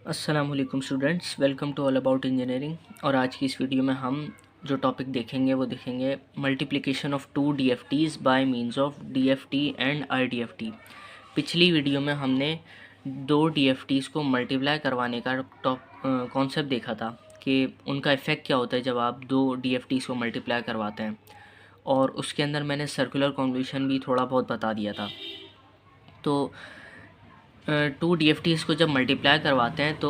अस्सलाम वालेकुम students, welcome to all about engineering. और आज की इस वीडियो में हम जो टॉपिक देखेंगे वो देखेंगे multiplication of two DFTs by means of DFT and IDFT. पिछली वीडियो में हमने दो डीएफटीज़ को मल्टीप्लाई करवाने का कॉन्सेप्ट देखा था कि उनका इफ़ेक्ट क्या होता है जब आप दो डीएफटीज़ को मल्टीप्लाई करवाते हैं, और उसके अंदर मैंने सर्कुलर कन्वॉल्यूशन भी थोड़ा बहुत बता दिया था। तो टू डीएफटीज़ को जब मल्टीप्लाई करवाते हैं तो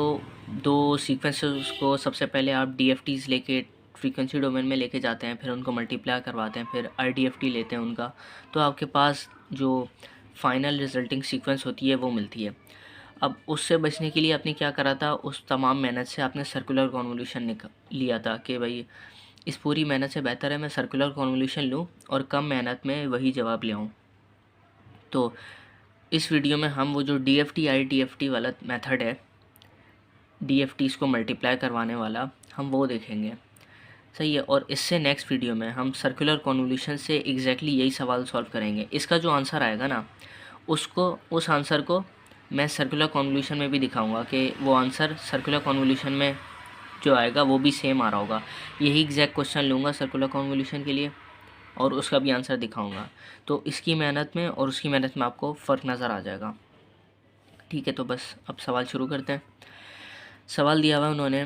दो सीक्वेंसेस को सबसे पहले आप डीएफटीज़ लेके फ्रीक्वेंसी डोमेन में लेके जाते हैं, फिर उनको मल्टीप्लाई करवाते हैं, फिर आईडीएफटी लेते हैं उनका, तो आपके पास जो फाइनल रिजल्टिंग सीक्वेंस होती है वो मिलती है। अब उससे बचने के लिए आपने क्या करा था, उस तमाम मेहनत से आपने सर्कुलर कन्वॉल्यूशन लिया था कि भाई इस पूरी मेहनत से बेहतर है मैं सर्कुलर कन्वॉल्यूशन लूँ और कम मेहनत में वही जवाब ले आऊँ। तो इस वीडियो में हम वो जो डीएफटी आईडीएफटी वाला मेथड है, डीएफटीज़ को मल्टीप्लाई करवाने वाला, हम वो देखेंगे। सही है। और इससे नेक्स्ट वीडियो में हम सर्कुलर कन्वॉल्यूशन से एग्जैक्टली यही सवाल सॉल्व करेंगे। इसका जो आंसर आएगा ना, उस आंसर को मैं सर्कुलर कन्वॉल्यूशन में भी दिखाऊंगा कि वो आंसर सर्कुलर कन्वॉल्यूशन में जो आएगा वो भी सेम आ रहा होगा। यही एग्जैक्ट क्वेश्चन लूँगा सर्कुलर कन्वॉल्यूशन के लिए और उसका भी आंसर दिखाऊंगा। तो इसकी मेहनत में और उसकी मेहनत में आपको फ़र्क नज़र आ जाएगा। ठीक है, तो बस अब सवाल शुरू करते हैं। सवाल दिया हुआ उन्होंने,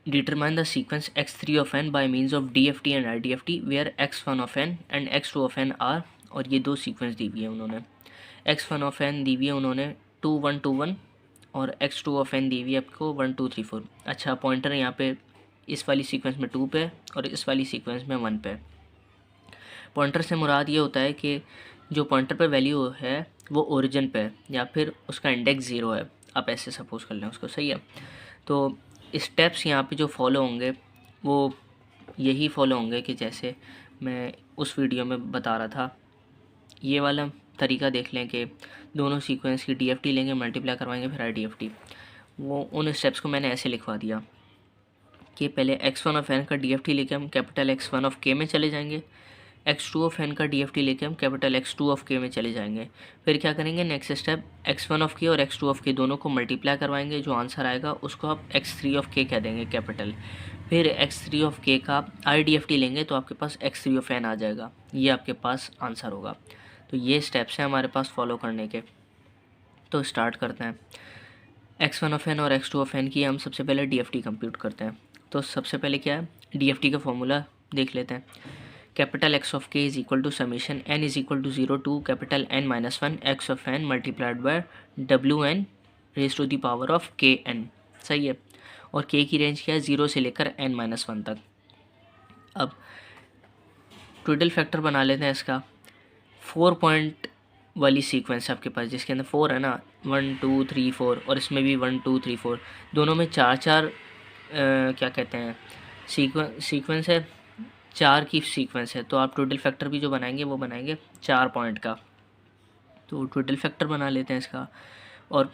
determine the sequence x3 of n by means of DFT and IDFT where x1 of n and x2 of n are. और ये दो सीक्वेंस दी हुई है उन्होंने। x1 ऑफ n दी हुई है उन्होंने 2 1 2 1 और x2 ऑफ n दी हुई है आपको 1 2 3 4। अच्छा, पॉइंटर यहाँ पे इस वाली सीक्वेंस में 2 पे और इस वाली सीक्वेंस में 1 पे। पॉइंटर से मुराद ये होता है कि जो पॉइंटर पे वैल्यू है वो ओरिजिन पे है या फिर उसका इंडेक्स 0 है, आप ऐसे सपोज कर लें उसको। सही है। तो स्टेप्स यहाँ पे जो फॉलो होंगे वो यही फॉलो होंगे कि जैसे मैं उस वीडियो में बता रहा था। ये वाला तरीका देख लें कि दोनों सीक्वेंस की डीएफटी लेंगे, मल्टीप्लाई करवाएंगे, फिर आईडीएफटी। वो उन स्टेप्स को मैंने ऐसे लिखवा दिया कि पहले x1 ऑफ n का डीएफटी लेके हम कैपिटल x1 ऑफ k में चले जाएंगे, x2 ऑफ n का डीएफटी लेके हम कैपिटल x2 ऑफ k में चले जाएंगे। फिर क्या करेंगे, next step x1 of k और x2 ऑफ k दोनों को मल्टीप्लाई करवाएंगे, जो आंसर आएगा उसको आप x3 ऑफ k कह देंगे कैपिटल। फिर x3 ऑफ k का आईडीएफटी लेंगे तो आपके पास x3 ऑफ n आ जाएगा, ये आपके पास आंसर होगा। तो ये स्टेप्स हैं हमारे पास फॉलो करने के। तो स्टार्ट करते हैं। x1 ऑफ n और x2 ऑफ n की हम सबसे पहले डीएफटी कंप्यूट करते हैं। तो सबसे पहले क्या है, डीएफटी का फॉर्मूला देख लेते हैं। Capital x of k is equal to summation n is equal to 0 to capital n minus 1 x of n multiplied by डब्ल्यू N raise to the power of k n. सही है। और k की range क्या है, 0 से लेकर n minus 1 तक। अब टोटल फैक्टर बना लेते हैं इसका। 4 पॉइंट वाली सीक्वेंस है आपके पास जिसके अंदर 4 है ना, 1 2 3 4, और इसमें भी 1 2 3 4, दोनों में चार चार क्या कहते हैं सीक्वेंस है, 4 की सीक्वेंस है। तो आप टोटल फैक्टर भी जो बनाएंगे वो बनाएंगे 4 पॉइंट का। तो टोटल फैक्टर बना लेते हैं इसका। और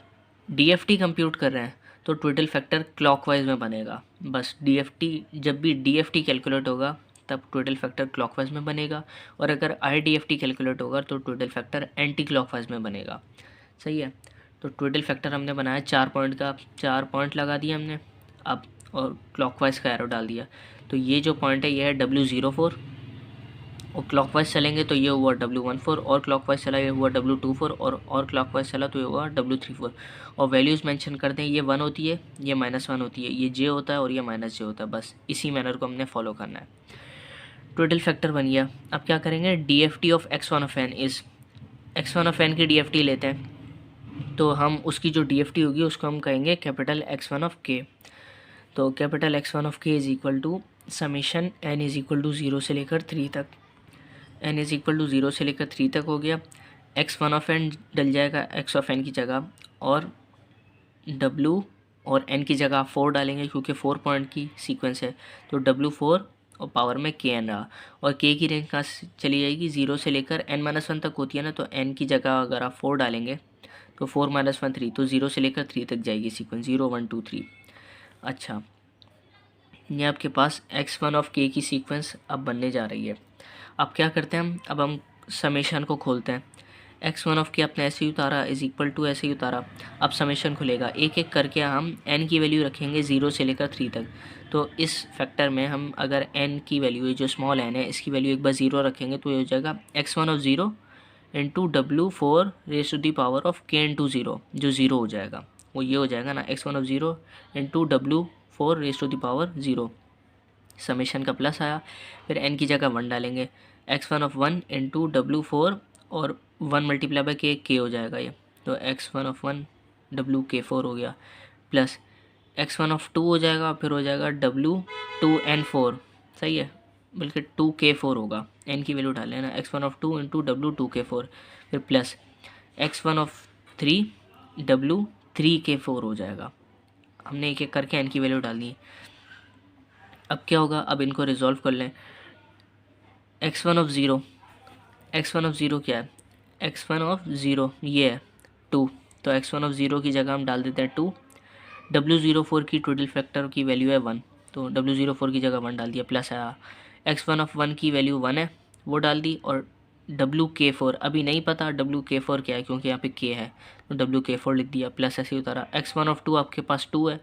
डीएफटी कंप्यूट कर रहे हैं तो टोटल फैक्टर क्लॉकवाइज में बनेगा। बस डीएफटी, जब भी डीएफटी कैलकुलेट होगा तब टोटल फैक्टर क्लॉकवाइज में बनेगा, और अगर आईडीएफटी कैलकुलेट होगा तो टोटल फैक्टर एंटी क्लॉकवाइज में बनेगा। सही है। तो टोटल फैक्टर हमने बनाया 4 पॉइंट का, 4 पॉइंट लगा दिया हमने अब, और क्लॉकवाइज का एरो डाल दिया। तो ये जो पॉइंट है ये है W04, और क्लॉकवाइज चलेंगे तो ये हुआ W14, और क्लॉकवाइज चला ये हुआ W24, और क्लॉकवाइज चला तो ये हुआ W34। और वैल्यूज़ मेंशन करते हैं, ये 1 होती है, ये -1 होती है, ये J होता है और ये -J होता है। बस इसी मैनर को हमने फॉलो करना है। टोटल फैक्टर बन गया। अब क्या करेंगे, DFT of x1 of n is, x1 of n की DFT लेते हैं तो हम उसकी जो DFT होगी उसको हम कहेंगे कैपिटल x1 ऑफ k। तो capital x1 of k is equal to summation n is equal to 0 से लेकर 3 तक। n इज़ इक्वल टू 0 से लेकर 3 तक हो गया। x1 ऑफ n डल जाएगा x ऑफ n की जगह, और w और n की जगह 4 डालेंगे क्योंकि 4 पॉइंट की सीक्वेंस है। तो W4 और पावर में kn रहा, और k की रेंज कहाँ से चली जाएगी, 0 से लेकर n-1 तक होती है ना, तो n की जगह अगर आप 4 डालेंगे तो 4 - 1 3, तो 0 से लेकर 3 तक जाएगी सीक्वेंस, 0 1 2 3। अच्छा, ये आपके पास x1 ऑफ k की सीक्वेंस अब बनने जा रही है। अब क्या करते हैं हम, अब हम समेशन को खोलते हैं। x1 ऑफ के आपने ऐसे ही उतारा इज इक्वल टू ऐसे ही उतारा। अब समेशन खुलेगा, एक एक करके हम n की वैल्यू रखेंगे 0 से लेकर 3 तक। तो इस फैक्टर में हम अगर n की वैल्यू जो स्मॉल n है इसकी वैल्यू एक बार 0 रखेंगे तो ये हो जाएगा x1 of 0 into W4 raise to the power of k into 0, जो 0 हो जाएगा वो ये हो जाएगा ना, x1 of 0 into W4 raise to the power 0। Summation का प्लस आया, फिर n की जगह 1 डालेंगे, x1 ऑफ 1 इंटू W4 और 1 मल्टीप्लाई बाई के हो जाएगा ये, तो x1 ऑफ 1 WK4 हो गया, प्लस x1 ऑफ 2 हो जाएगा, फिर हो जाएगा W2N4, सही है, बल्कि 2K4 होगा, n की वैल्यू डाल लेना, x1 ऑफ 2 इंटू W2K4, फिर प्लस x1 ऑफ 3 W3K4 हो जाएगा। हमने एक एक करके n की वैल्यू डालनी है। अब क्या होगा, अब इनको रिजॉल्व कर लें। x1 ऑफ 0, x1 ऑफ 0 क्या है, x1 ऑफ 0 ये है 2, तो x1 ऑफ 0 की जगह हम डाल देते हैं 2। W04 की टोटल फैक्टर की वैल्यू है 1, तो W04 की जगह 1 डाल दिया, प्लस आया। x1 ऑफ 1 की वैल्यू 1 है, वो डाल दी, और WK4 अभी नहीं पता WK4 क्या है क्योंकि यहाँ पे k है, तो WK4 लिख दिया, प्लस ऐसे ही उतारा। x1 ऑफ 2 आपके पास 2 है,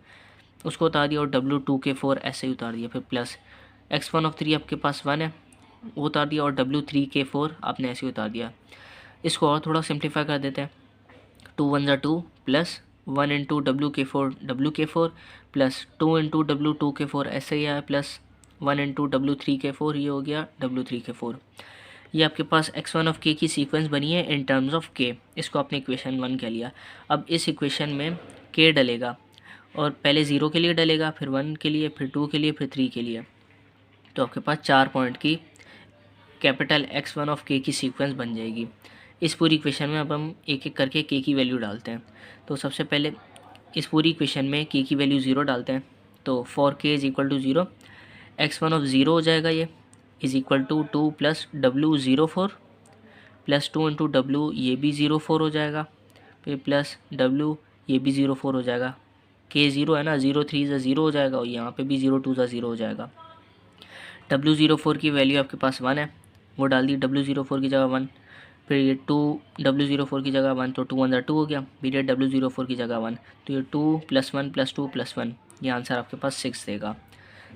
उसको उतार दिया, और W2K4 ऐसे ही उतार दिया, फिर प्लस x1 ऑफ 3 आपके पास 1 है, वो उतार दिया, और W3K4 आपने ऐसे ही उतार दिया। इसको और थोड़ा सिंप्लीफाई कर देते हैं, 2 1 ज़ा 2 plus 1 into WK4 plus 2 into W2K4 ऐसे ही आया, प्लस 1 इंटू W3K4, ये हो गया W3K4। ये आपके पास x1 ऑफ k की सीक्वेंस बनी है इन टर्म्स ऑफ k, इसको आपने इक्वेशन 1 कह लिया। अब इस इक्वेशन में k डलेगा, और पहले 0 के लिए डलेगा, फिर 1 के लिए, फिर 2 के लिए, फिर 3 के लिए, तो आपके पास 4 पॉइंट की कैपिटल x1 ऑफ k की सीक्वेंस बन जाएगी। इस पूरी इक्वेशन में अब हम एक एक करके k की वैल्यू डालते हैं। तो सबसे पहले इस पूरी इक्वेशन में k की वैल्यू 0 डालते हैं, तो for k is equal to 0, x1 of 0 हो जाएगा, ये is equal to 2 plus W04 plus 2 into W, ये भी 04 हो जाएगा, फिर प्लस W, ये भी 04 हो जाएगा, k 0 है ना, 0 3 ज़ा 0 हो जाएगा, और यहाँ पे भी 0 2 ज़ा 0 हो जाएगा। W04 की वैल्यू आपके पास 1 है, वो डाल दी, W04 की जगह 1, फिर ये 2 W04 की जगह 1, तो 2 1 ज़ा 2 हो गया, फिर ये W04 की जगह 1, तो ये 2 प्लस 1 प्लस 2 प्लस 1, ये आंसर आपके पास 6 देगा।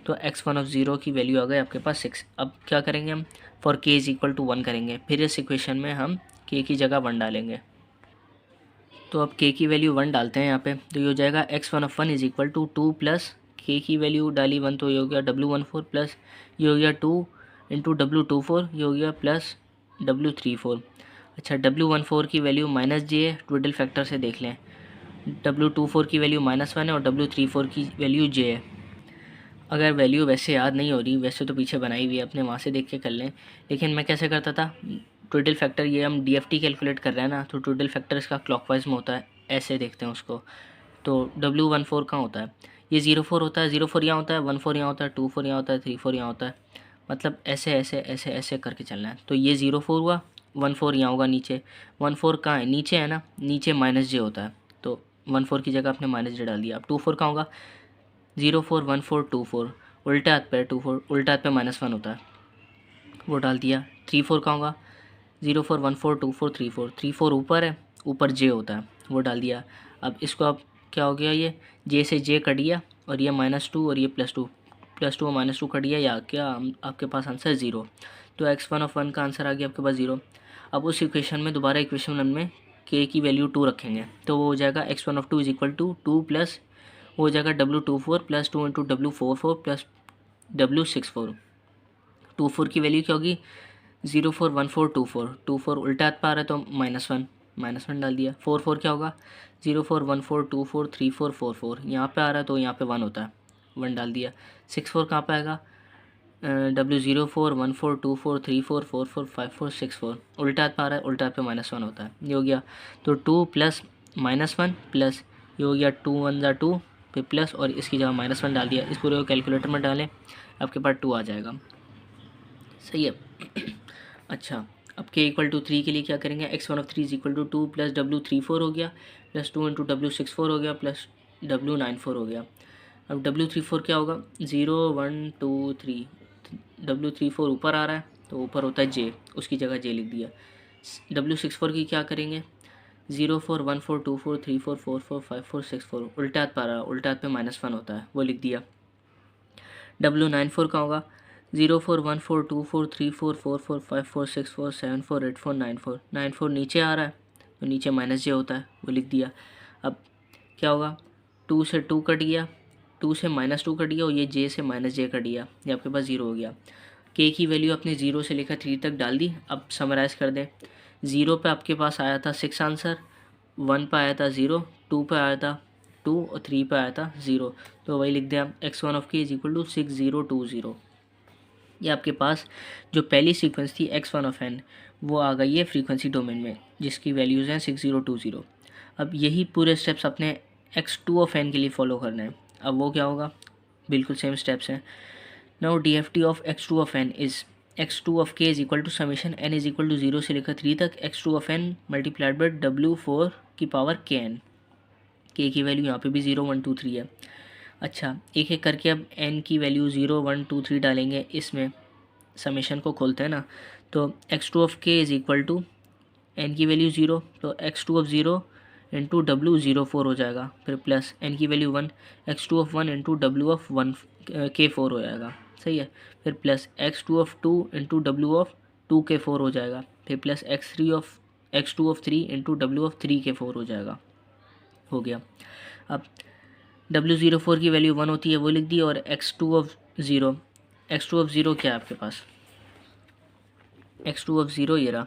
तो x1 ऑफ 0 की वैल्यू आ गई आपके पास 6। अब क्या करेंगे हम, for k is equal to 1 करेंगे, फिर इस इक्वेशन में हम k की जगह 1 डालेंगे। तो अब k की वैल्यू 1 डालते हैं यहाँ पे, तो ये हो जाएगा x1 of 1 is equal to 2 plus k की वैल्यू डाली 1, तो ये हो गया W14 प्लस ये हो गया 2 इंटू W24, ये हो गया प्लस W34। अच्छा, W14 की वैल्यू माइनस j है, टोटल फैक्टर से देख लें, W24 की वैल्यू -1 है, और W34 की वैल्यू j है। अगर वैल्यू वैसे याद नहीं हो रही, वैसे तो पीछे बनाई हुई है, अपने वहाँ से देख के कर लें, लेकिन मैं कैसे करता था, टोटल फैक्टर ये हम DFT कैलकुलेट कर रहे हैं ना, तो टोटल फैक्टर इसका क्लॉकवाइज में होता है, ऐसे देखते हैं उसको। तो W14 कहाँ होता है, ये 04 होता है, 04 यहाँ होता है, 14 यहाँ होता है, 24 यहाँ होता है, 34 यहाँ होता है, मतलब ऐसे ऐसे ऐसे ऐसे करके चलना है। तो ये 04 हुआ, 14 यहाँ होगा नीचे, 14 कहाँ है, नीचे है ना, नीचे -j होता है, तो 14 की जगह आपने -j डाल दिया। अब 24 कहाँ होगा, 04 14 24, उल्टा हाथ पे 24, उल्टा हाथ पे -1 होता है, वो डाल दिया। 34 कहाँ होगा, 04 14 24 34, 34 ऊपर है, ऊपर j होता है, वो डाल दिया। अब इसको अब क्या हो गया, ये j से j कट गया, और ये -2 और ये +2 और -2 कट गया, या क्या आपके पास आंसर 0। तो x1 ऑफ 1 का आंसर आ गया आपके पास 0। अब उस इक्वेशन में दोबारा इक्वेशन 1 में k की वैल्यू 2 रखेंगे, तो वो हो जाएगा x1 of 2 is equal to 2 plus हो जाएगा W24 plus 2 into W44 plus W64। 24 की वैल्यू क्या होगी, 04 14 24, 24 उल्टा हाथ पर आ रहा है तो -1 डाल दिया। 44 क्या होगा, 04 14 24 34 44, यहाँ पे आ रहा है तो यहाँ पे 1 होता है, 1 डाल दिया। 64 कहाँ पे आएगा, W04 14 24 34 44 54 64, उल्टा हाथ पर आ रहा है, उल्टा हाथ पे -1 होता है, ये हो गया। तो 2 प्लस -1 प्लस ये हो गया 2 1 ज़ा 2, फिर प्लस और इसकी जगह -1 डाल दिया। इस पूरे को कैलकुलेटर में डालें, आपके पास 2 आ जाएगा, सही है। अच्छा, अब k इक्वल टू 3 के लिए क्या करेंगे, x1 of 3 is equal to 2 plus W34 हो गया, प्लस 2 इंटू W64 हो गया, प्लस W94 हो गया। अब W34 क्या होगा, 0 1 2 3, W34 ऊपर आ रहा है तो ऊपर होता है j, उसकी जगह j लिख दिया। W64 की क्या करेंगे, 0 4 1 4 2 4 3 4 4 4 5 4 6 4, उल्टा हाथ पा रहा, उल्टा हाथ पे -1 होता है, वो लिख दिया। W94 का होगा 0 4 1 4 2 4 3 4 4 4 5 4 6 4 7 4 8 4 9 4, 9 4 नीचे आ रहा है तो नीचे -j होता है, वो लिख दिया। अब क्या होगा, 2 से 2 कट गया, 2 से -2 कट गया और ये j से -j कट गया, ये आपके पास 0 हो गया। k की वैल्यू आपने 0 से लेकर 3 तक डाल दी। अब समराइज़ कर दें, 0 पे आपके पास आया था 6 आंसर, 1 पे आया था 0, 2 पे आया था 2 और 3 पे आया था 0, तो वही लिख दें आप, x1 of k is equal to 6020। ये आपके पास जो पहली सीक्वेंस थी x1 ऑफ n, वो आ गई है फ्रीक्वेंसी डोमेन में, जिसकी वैल्यूज़ हैं 6020। अब यही पूरे स्टेप्स अपने x2 ऑफ n के लिए फॉलो करना है। अब वो क्या होगा, बिल्कुल सेम स्टेप्स हैं। Now DFT of x2 of n is x2 of k is equal to summation n is equal to 0 से लेकर 3 तक x2 of n multiplied by W4 की पावर kn। k की वैल्यू यहाँ पे भी 0 1 2 3 है। अच्छा, एक एक करके अब n की वैल्यू 0 1 2 3 डालेंगे, इसमें समेशन को खोलते हैं ना, तो x2 of k is equal to n की वैल्यू 0, तो x2 ऑफ 0 इंटू W04 हो जाएगा, फिर प्लस n की value 1, x2 of 1 into W of 1 k4 हो जाएगा, सही है। फिर plus x2 of 2 into W of 2k4 हो जाएगा, फिर plus x2 of 3 into W of 3k4 हो जाएगा, हो गया। अब W04 की वैल्यू 1 होती है, वो लिख दी, और x2 ऑफ 0 क्या है आपके पास, x2 ऑफ 0 ये रहा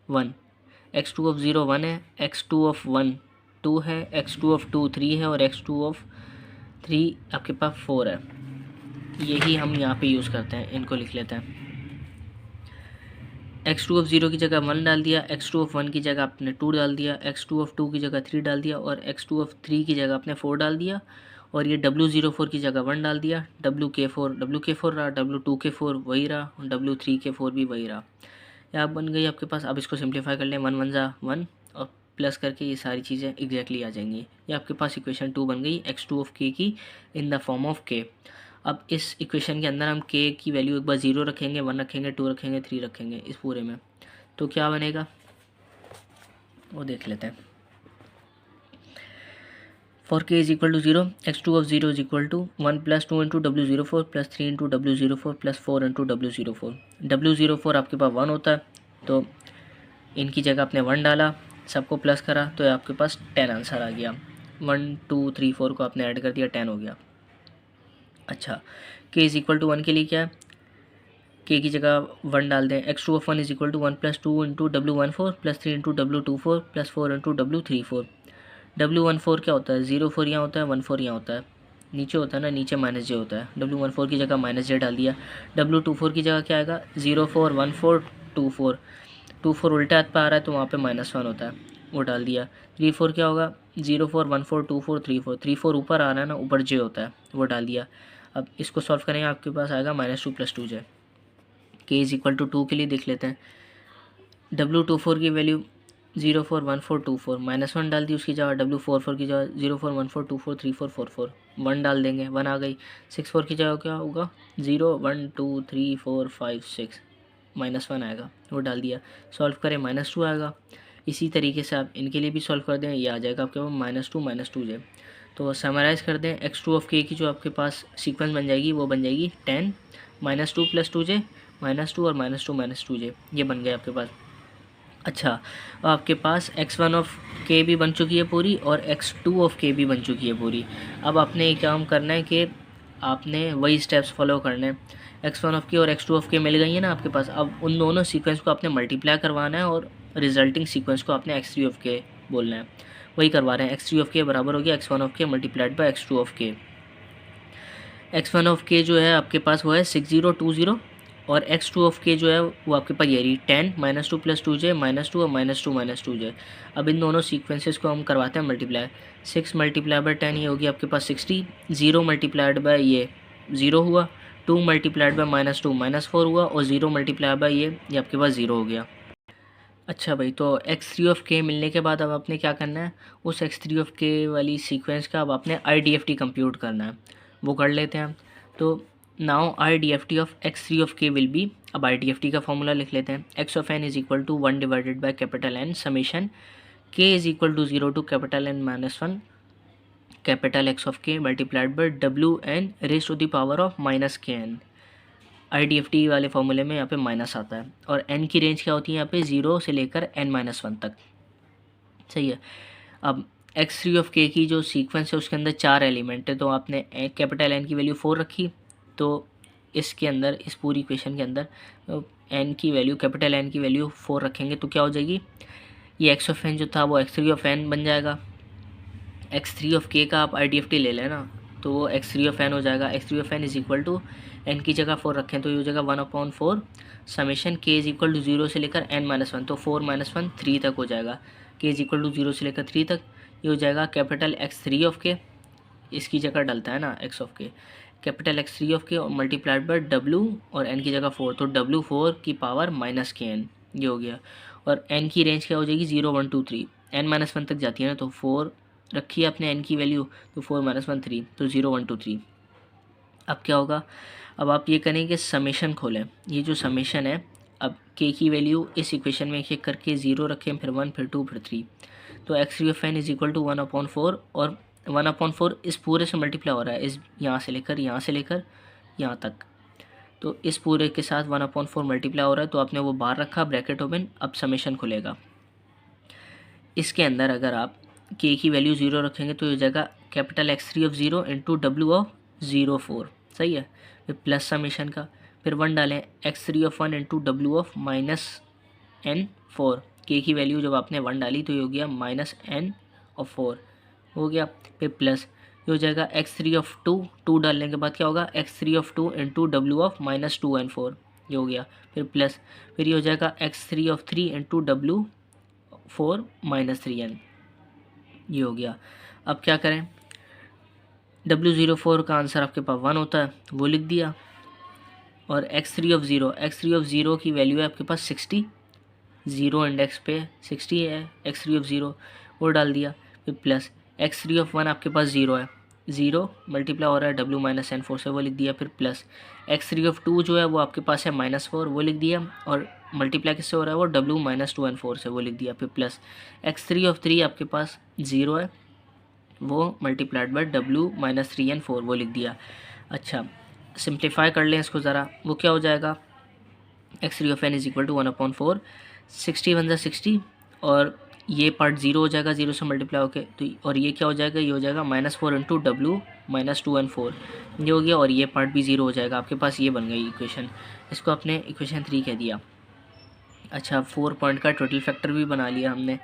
1, x2 ऑफ 0 1 है, x2 ऑफ 1 2 है, x2 ऑफ 2 3 है, और x2 ऑफ 3 आपके पास 4 है। यही हम यहाँ पे यूज़ करते हैं, इनको लिख लेते हैं। x2 ऑफ 0 की जगह 1 डाल दिया, x2 ऑफ 1 की जगह आपने 2 डाल दिया, x2 ऑफ 2 की जगह 3 डाल दिया, और x2 ऑफ 3 की जगह आपने 4 डाल दिया, और ये W04 की जगह 1 डाल दिया, WK4 रहा, W2K4 वही रहा, W3K4 भी वही रहा। यहाँ बन गई आपके पास। अब इसको सिंप्लीफाई कर लें, 1 1 जा 1 और प्लस करके ये सारी चीज़ें एग्जैक्टली आ जाएंगी। ये आपके पास इक्वेशन 2 बन गई x2 ऑफ k की in the form of k। अब इस इक्वेशन के अंदर हम k की वैल्यू एक बार 0 रखेंगे, 1 रखेंगे, 2 रखेंगे, 3 रखेंगे इस पूरे में, तो क्या बनेगा वो देख लेते हैं। For k is equal to 0, x2 of 0 is equal to 1 plus 2 into W04 plus 3 into W04 plus 4 into W04। W04 आपके पास 1 होता है, तो इनकी जगह आपने 1 डाला, सबको प्लस करा, तो आपके पास 10 आंसर आ गया। 1 2 3 4 को आपने ऐड कर दिया, 10 हो गया। अच्छा, k इज़ इक्वल टू 1 के लिए क्या है, k की जगह 1 डाल दें, x2 of 1 is equal to 1 plus 2 into W14 plus 3 into W24 plus 4 into W34। W14 क्या होता है, 0 4 यहाँ होता है, 1 4 यहाँ होता है, नीचे होता है ना, नीचे -j होता है। W14 की जगह -j डाल दिया। W24 की जगह क्या आएगा, 0 4 1 4 2 4, 2 4 उल्टे हाथ पर आ रहा है तो वहाँ पे -1 होता है, वो डाल दिया। 3 4 क्या होगा, 0 4 1 4 2 4 3 4, 3 4 ऊपर आ रहा है ना, ऊपर j होता है, वो डाल दिया। अब इसको सॉल्व करेंगे, आपके पास आएगा -2 plus 2j। k is equal to 2 के लिए देख लेते हैं। W24 की वैल्यू 0 4 1 4 2 4, -1 डाल दी उसकी जगह, W44 की जगह 0 4 1 4 2 4 3 4 4 4, 1 डाल देंगे, 1 आ गई। 6 4 की जगह क्या होगा, 0 1 2 3 4 5 6, -1 आएगा, वो डाल दिया। सॉल्व करें, -2 आएगा। इसी तरीके से आप इनके लिए भी सॉल्व कर दें, ये आ जाएगा आपके पास -2 तो समराइज़ कर दें, x2 ऑफ k की जो आपके पास सीक्वेंस बन जाएगी वो बन जाएगी 10 -2 प्लस 2j -2 और -2 2j, ये बन गए आपके पास। अच्छा, आपके पास x1 ऑफ k भी बन चुकी है पूरी, और x2 ऑफ k भी बन चुकी है पूरी। अब आपने एक काम करना है कि आपने वही स्टेप्स फॉलो करने हैं। x1 ऑफ k और x2 ऑफ k मिल गई है ना आपके पास, अब उन दोनों सीक्वेंस को आपने मल्टीप्लाई करवाना है, और रिजल्टिंग सीक्वेंस को आपने x3 ऑफ k बोलना है, वही करवा रहे हैं। x3 ऑफ k बराबर हो गया x1 of k multiplied by x2 of k। x1 of k जो है आपके पास वो है 6020, और x2 ऑफ k जो है वो आपके पास ये रही 10 -2 प्लस 2j -2 और -2 2j। अब इन दोनों सीक्वेंसेस को हम करवाते हैं मल्टीप्लाई। 6 मल्टीप्लाई बाई 10 ये होगी आपके पास 60, 0 मल्टीप्लाइड बाई ये 0 हुआ, 2 मल्टीप्लाइड बाई -2 -4 हुआ, और 0 मल्टीप्लाई बाई ये आपके पास 0 हो गया। अच्छा भाई, तो x3 ऑफ k मिलने के बाद अब आपने क्या करना है, उस x3 ऑफ k वाली सीक्वेंस का अब आपने IDFT कंप्यूट करना है, वो कर लेते हैं। तो now I D F T of X three of K will be, अब आई डी एफ टी का फॉर्मूला लिख लेते हैं। X of N is equal to 1 divided by capital N summation K is equal to 0 to capital N minus 1 capital x of K multiplied by W N raise to the power of minus K N. I D F T वाले फॉर्मूले में यहाँ पे minus आता है और N की range क्या होती है यहाँ पे 0 से लेकर एन माइनस 1 तक। सही है। अब एक्स थ्री ऑफ के की जो सीक्वेंस है उसके अंदर 4 एलिमेंट है, तो आपने कैपिटल एन की वैल्यू 4 रखी, तो इसके अंदर इस पूरी इक्वेशन के अंदर एन की वैल्यू कैपिटल एन की वैल्यू 4 रखेंगे तो क्या हो जाएगी, ये एक्स ऑफ एन जो था वो एक्स थ्री ऑफ एन बन जाएगा। एक्स थ्री ऑफ के का आप आई डी एफ टी ले लेना तो वो एक्स थ्री ऑफ एन हो जाएगा। X three of N is equal to n की जगह 4 रखें तो ये हो जाएगा 1/4 summation K is equal to 0 से लेकर एन माइनस 1, तो 4 माइनस 1 3 तक हो जाएगा। के इज इक्वल टू 0 से लेकर 3 तक, ये हो जाएगा कैपिटल एक्स थ्री ऑफ के, इसकी जगह डलता है ना एक्स ऑफ के, कैपिटल एक्स थ्री ऑफ के और मल्टीप्लाइड बाय डब्ल्यू और एन की जगह 4, तो डब्ल्यू 4 की पावर माइनस के एन, ये हो गया। और एन की रेंज क्या हो जाएगी 0 1 2 3, एन माइनस 1 तक जाती है ना, तो 4 रखी है अपने एन की वैल्यू, तो 4 माइनस 1 3, तो 0 1 2 3। अब क्या होगा, अब आप ये करेंगे कि समेशन खोलें, ये जो समेशन है, अब के की वैल्यू इस इक्वेशन में एक करके 0 रखें, फिर 1 फिर 2 फिर 3, तो x three of N is equal to 1/4 और 1/4 इस पूरे से मल्टीप्लाई हो रहा है, इस यहाँ से लेकर यहाँ तक, तो इस पूरे के साथ 1/4 मल्टीप्लाई हो रहा है, तो आपने वो बाहर रखा ब्रैकेट ओपन, अब समेशन खुलेगा। इसके अंदर अगर आप के की वैल्यू 0 रखेंगे तो ये जगह capital x three of 0 into डब्ल्यू ऑफ 0 4, सही है। फिर प्लस समेशन का, फिर 1 डालें एक्स थ्री ऑफ 1 इंटू डब्ल्यू ऑफ माइनस एन 4, के की वैल्यू जब आपने 1 डाली तो ये हो गया माइनस एन ऑफ 4 हो गया। फिर प्लस ये हो जाएगा एक्स थ्री ऑफ 2 डालने के बाद क्या होगा एक्स थ्री ऑफ 2 इंटू डब्ल्यू ऑफ माइनस 2 एन 4, ये हो गया। फिर प्लस, फिर ये हो जाएगा एक्स थ्री ऑफ 3 इंटू डब्ल्यू 4 माइनस 3 एन, ये हो गया। अब क्या करें, W04 का आंसर आपके पास 1 होता है, वो लिख दिया, और एक्स थ्री ऑफ ज़ीरो की वैल्यू है आपके पास 60, 0 इंडेक्स पे 60 है एक्स थ्री ऑफ 0, वो डाल दिया। फिर प्लस एक्स थ्री ऑफ 1 आपके पास 0 है, 0 मल्टीप्लाई हो रहा है W माइनस एन 4 से, वो लिख दिया। फिर प्लस एक्स थ्री ऑफ 2 जो है वो आपके पास है -4, वो लिख दिया, और मल्टीप्लाई किससे हो रहा है वो W माइनस 2 एन 4 से, वो लिख दिया। फिर प्लस एक्स थ्री ऑफ 3 आपके पास 0 है, वो multiplied by W minus 3 n 4, वो लिख दिया। अच्छा, सिंप्लीफाई कर लें इसको ज़रा, वो क्या हो जाएगा, x three of N is equal to 1/4, 60 1 60, और ये पार्ट 0 हो जाएगा 0 से मल्टीप्लाई होके, तो और ये क्या हो जाएगा, ये हो जाएगा -4 इंटू डब्ल्यू माइनस 2 एन 4, ये हो गया, और ये पार्ट भी 0 हो जाएगा आपके पास, ये बन गई इक्वेशन, इसको आपने इक्वेशन 3 कह दिया। अच्छा, 4 पॉइंट का टोटल फैक्टर भी बना लिया हमने।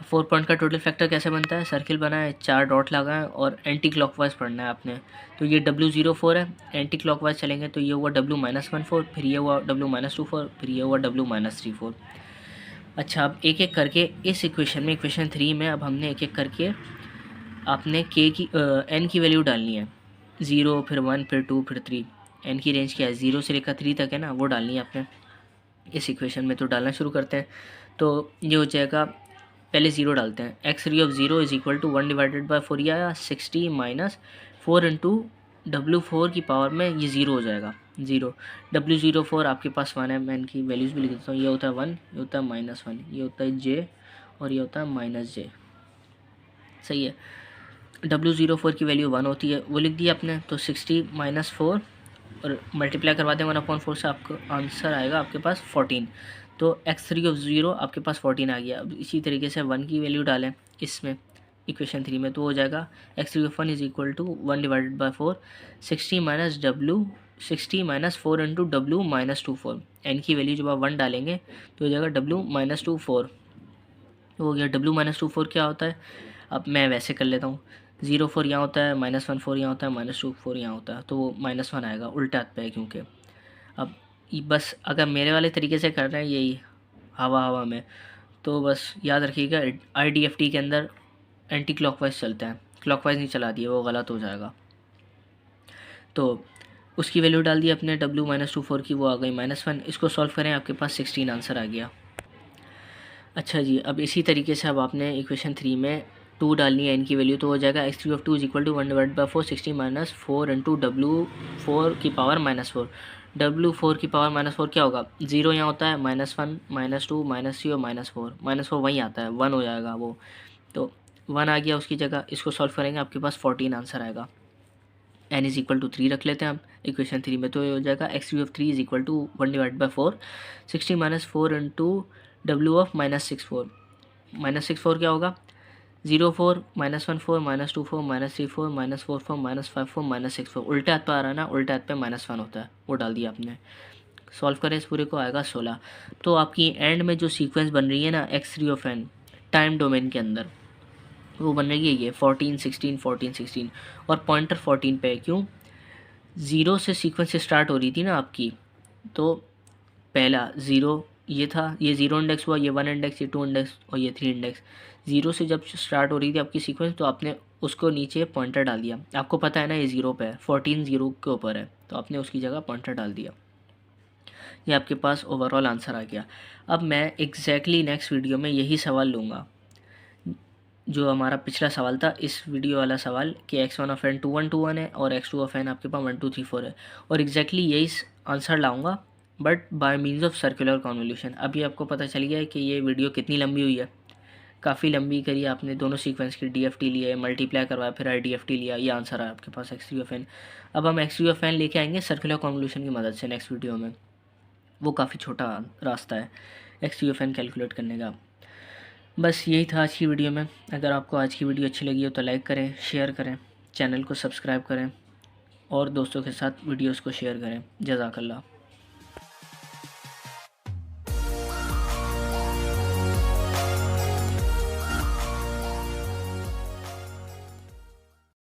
4 पॉइंट का टोटल फैक्टर कैसे बनता है, सर्किल बना है, 4 डॉट लगाएं और एंटी क्लॉकवाइज पढ़ना है आपने। तो ये W04 है, एंटी क्लॉकवाइज चलेंगे तो ये हुआ W माइनस 1 4, फिर ये हुआ W माइनस 2 4, फिर ये हुआ W माइनस 3 4। अच्छा, अब एक एक करके इस इक्वेशन में, इक्वेशन 3 में अब हमने एक एक करके आपने के की एन की वैल्यू डालनी है, 0 फिर 1 फिर 2 फिर 3, एन की रेंज क्या है 0 से लेकर 3 तक है ना, वो डालनी है आपने इस इक्वेशन में। तो डालना शुरू करते हैं, तो ये हो जाएगा, पहले 0 डालते हैं, x three of 0 is equal to 1 divided by 4, या 60 माइनस 4 इंटू W4 की पावर में ये 0 हो जाएगा, 0। W04 आपके पास 1 है, मैं इनकी वैल्यूज़ भी लिख देता हूँ, ये होता है 1, ये होता है -1, ये होता है J, और ये होता है -J, सही है। W04 की वैल्यू 1 होती है, वो लिख दिया आपने, तो 60 माइनस 4 और मल्टीप्लाई करवा दें 1/4 से, आपको आंसर आएगा आपके पास 14। तो एक्स थ्री ऑफ 0 आपके पास 14 आ गया। अब इसी तरीके से 1 की वैल्यू डालें इसमें इक्वेशन 3 में, तो हो जाएगा x three of 1 is equal to 1 divided by 4, 60 minus 4 into डब्ल्यू माइनस 2 4, एन की वैल्यू जब आप 1 डालेंगे तो हो जाएगा W माइनस 2 4, हो गया। W माइनस 2 4 क्या होता है, अब मैं वैसे कर लेता हूँ, 0 4 यहाँ होता है, -1 4 यहाँ होता है, -2 4 यहाँ होता है, तो वो -1 आएगा, उल्टा हाथ पे है क्योंकि। अब बस अगर मेरे वाले तरीके से कर रहे हैं यही हवा में, तो बस याद रखिएगा IDFT के अंदर एंटी क्लॉकवाइज चलता है, क्लॉकवाइज नहीं चला दिया, वो गलत हो जाएगा। तो उसकी वैल्यू डाल दी अपने W माइनस 2 4 की, वो आ गई -1। इसको सॉल्व करें, आपके पास 16 आंसर आ गया। अच्छा जी, अब इसी तरीके से अब आपने इक्वेशन 3 में 2 डालनी है n की वैल्यू, तो हो जाएगा x3 is equal to 1/4 60 minus 4 into W4 की पावर -4। W4 की पावर -4 क्या होगा, 0 यहाँ होता है, -1 -2 -3 और -4, -4 वहीं आता है, 1 हो जाएगा वो, तो 1 आ गया उसकी जगह। इसको सॉल्व करेंगे आपके पास 14 आंसर आएगा। n इज इक्वल टू 3 रख लेते हैं हम इक्वेशन 3 में, तो ये हो जाएगा x3 is equal to 1/4 60 minus 4 into W of -64। -64 क्या होगा, 0 4 -1 4 -2 4 -3 4 -4 4 -5 4 -6 4, उल्टे हाथ पे आ रहा है ना, उल्टे हाथ पे -1 होता है, वो डाल दिया आपने। सॉल्व करें इस पूरे को, आएगा 16। तो आपकी एंड में जो सीक्वेंस बन रही है ना x3 of n time domain के अंदर, वो बन रही है ये 14 16 14 16, और पॉइंटर 14 पे है। क्यों, 0 से सीक्वेंस स्टार्ट हो रही थी ना आपकी, तो पहला 0 ये था, ये 0 इंडेक्स हुआ, ये 1 इंडेक्स, ये 2 इंडेक्स और ये 3 इंडेक्स। 0 से जब स्टार्ट हो रही थी आपकी सीक्वेंस, तो आपने उसको नीचे पॉइंटर डाल दिया। आपको पता है ना ये 0 पे है, 14 0 के ऊपर है, तो आपने उसकी जगह पॉइंटर डाल दिया। ये आपके पास ओवरऑल आंसर आ गया। अब मैं एग्जैक्टली नेक्स्ट वीडियो में यही सवाल लूँगा जो हमारा पिछला सवाल था, इस वीडियो वाला सवाल कि x1 ऑफ n 2 1 2 1 है और x2 ऑफ n आपके पास 1 2 3 4 है, और एग्जैक्टली यही आंसर लाऊंगा, but by means of circular convolution. अभी आपको पता चल गया है कि ये वीडियो कितनी लंबी हुई है, काफ़ी लंबी करी आपने, दोनों सीक्वेंस की DFT लिया है, मल्टीप्लाई करवाया, फिर IDFT लिया, ये आंसर है आपके पास x3 ऑफ n। अब हम x3 ऑफ n लेके आएंगे सर्कुलर कॉन्वोल्यूशन की मदद से नेक्स्ट वीडियो में, वो काफ़ी छोटा रास्ता है x3 ऑफ n कैलकुलेट करने का। बस यही था आज की वीडियो में। अगर आपको आज की वीडियो अच्छी लगी हो तो लाइक करें, शेयर करें, चैनल को सब्सक्राइब करें और दोस्तों के साथ वीडियोस को शेयर करें। जज़ाकल्लाह।